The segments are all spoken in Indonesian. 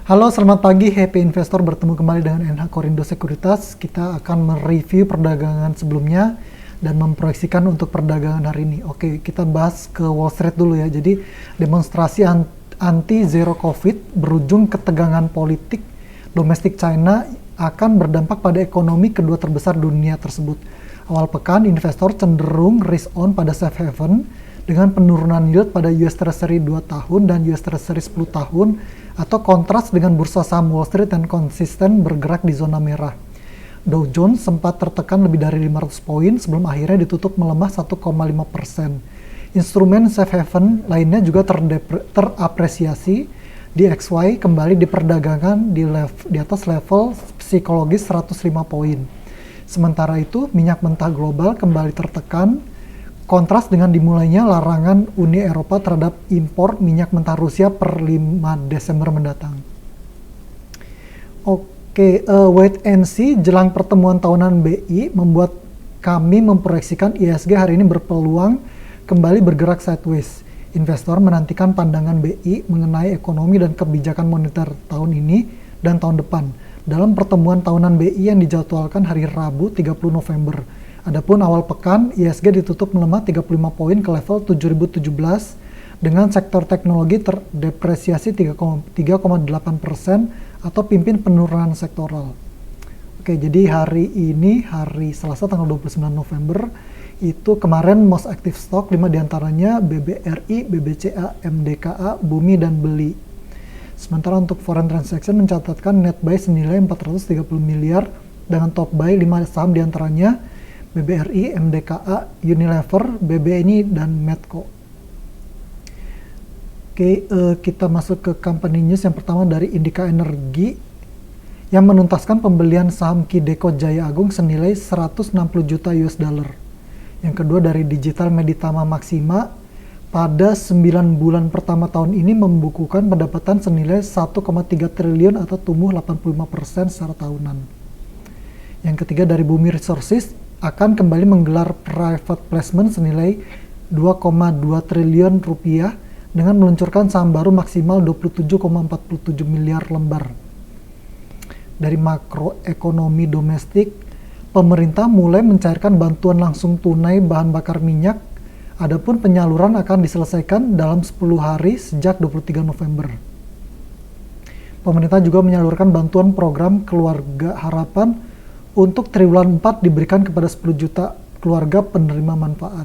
Halo, selamat pagi Happy Investor, bertemu kembali dengan NH Korindo Sekuritas. Kita akan mereview perdagangan sebelumnya dan memproyeksikan untuk perdagangan hari ini. Oke, kita bahas ke Wall Street dulu ya. Jadi demonstrasi anti zero COVID berujung ketegangan politik domestik China akan berdampak pada ekonomi kedua terbesar dunia tersebut. Awal pekan, investor cenderung risk on pada safe haven dengan penurunan yield pada US Treasury 2 tahun dan US Treasury 10 tahun atau kontras dengan bursa saham Wall Street yang konsisten bergerak di zona merah. Dow Jones sempat tertekan lebih dari 500 poin sebelum akhirnya ditutup melemah 1,5%. Instrumen safe haven lainnya juga terapresiasi. DXY kembali diperdagangkan di atas level psikologis 105 poin. Sementara itu, minyak mentah global kembali tertekan, kontras dengan dimulainya larangan Uni Eropa terhadap impor minyak mentah Rusia per 5 Desember mendatang. Oke, wait and see jelang pertemuan tahunan BI membuat kami memproyeksikan IHSG hari ini berpeluang kembali bergerak sideways. Investor menantikan pandangan BI mengenai ekonomi dan kebijakan moneter tahun ini dan tahun depan dalam pertemuan tahunan BI yang dijadwalkan hari Rabu 30 November. Adapun awal pekan, IHSG ditutup melemah 35 poin ke level 7.017 dengan sektor teknologi terdepresiasi 3,8% atau pimpin penurunan sektoral. Oke, jadi hari ini, hari Selasa tanggal 29 November, itu kemarin most active stock 5 diantaranya BBRI, BBCA, MDKA, Bumi, dan Beli. Sementara untuk foreign transaction mencatatkan net buy senilai 430 miliar dengan top buy 5 saham diantaranya BBRI, MDKA, Unilever, BBNI, dan Medco. Oke, kita masuk ke company news yang pertama dari Indika Energi yang menuntaskan pembelian saham Kideko Jaya Agung senilai 160 juta US dollar. Yang kedua dari Digital Meditama Maxima pada 9 bulan pertama tahun ini membukukan pendapatan senilai 1,3 triliun atau tumbuh 85% secara tahunan. Yang ketiga dari Bumi Resources akan kembali menggelar private placement senilai 2,2 triliun rupiah dengan meluncurkan saham baru maksimal 27,47 miliar lembar. Dari makroekonomi domestik, pemerintah mulai mencairkan bantuan langsung tunai bahan bakar minyak, adapun penyaluran akan diselesaikan dalam 10 hari sejak 23 November. Pemerintah juga menyalurkan bantuan program Keluarga Harapan untuk triwulan 4 diberikan kepada 10 juta keluarga penerima manfaat.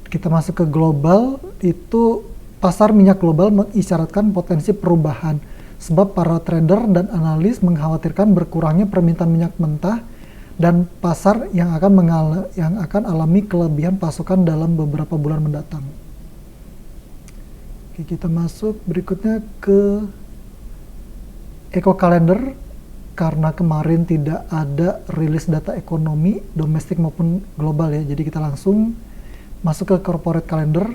Kita masuk ke global, itu pasar minyak global mengisyaratkan potensi perubahan sebab para trader dan analis mengkhawatirkan berkurangnya permintaan minyak mentah dan pasar yang akan alami kelebihan pasokan dalam beberapa bulan mendatang. Oke, kita masuk berikutnya ke Eco Calendar. Karena kemarin tidak ada rilis data ekonomi domestik maupun global ya, jadi kita langsung masuk ke corporate calendar.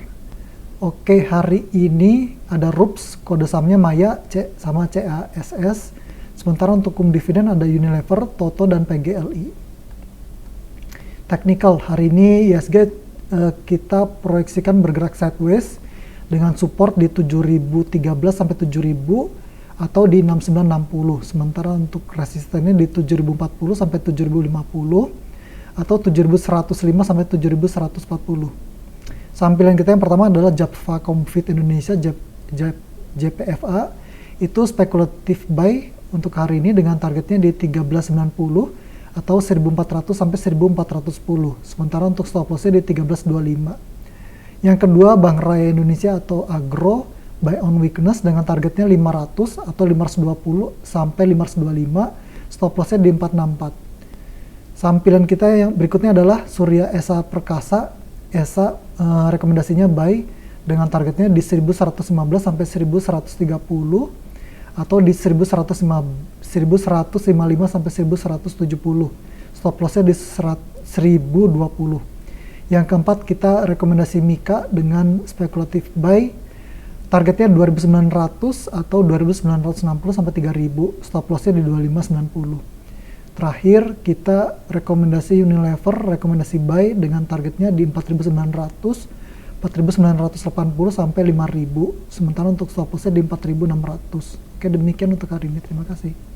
Oke, hari ini ada RUPS, kode sahamnya Maya, C sama CASS. Sementara untuk dividen ada Unilever, Toto, dan PGLI. Technical, hari ini IHSG kita proyeksikan bergerak sideways dengan support di 7.013 sampai 7.000 atau di 6960. Sementara untuk resistennya di 7040 sampai 7050 atau 7105 sampai 7140. Saham pilihan kita yang pertama adalah Japfa Comfit Indonesia, JPFA. Itu spekulatif buy untuk hari ini dengan targetnya di 1390 atau 1400 sampai 1410. Sementara untuk stop lossnya di 1325. Yang kedua, Bank Raya Indonesia atau Agro buy on weakness dengan targetnya 500 atau 520 sampai 525, stop lossnya di 464. Saham pilihan kita yang berikutnya adalah Surya Esa Perkasa. Esa rekomendasinya buy dengan targetnya di 1115 sampai 1130 atau di 1155 sampai 1170. Stop lossnya di 1020. Yang keempat, kita rekomendasi Mika dengan spekulatif buy. Targetnya 2.900 atau 2.960 sampai 3.000, stop lossnya di 2590. Terakhir, kita rekomendasi Unilever, rekomendasi buy dengan targetnya di 4.900 4.980 sampai 5.000, sementara untuk stop lossnya di 4.600. Oke, demikian untuk hari ini. Terima kasih.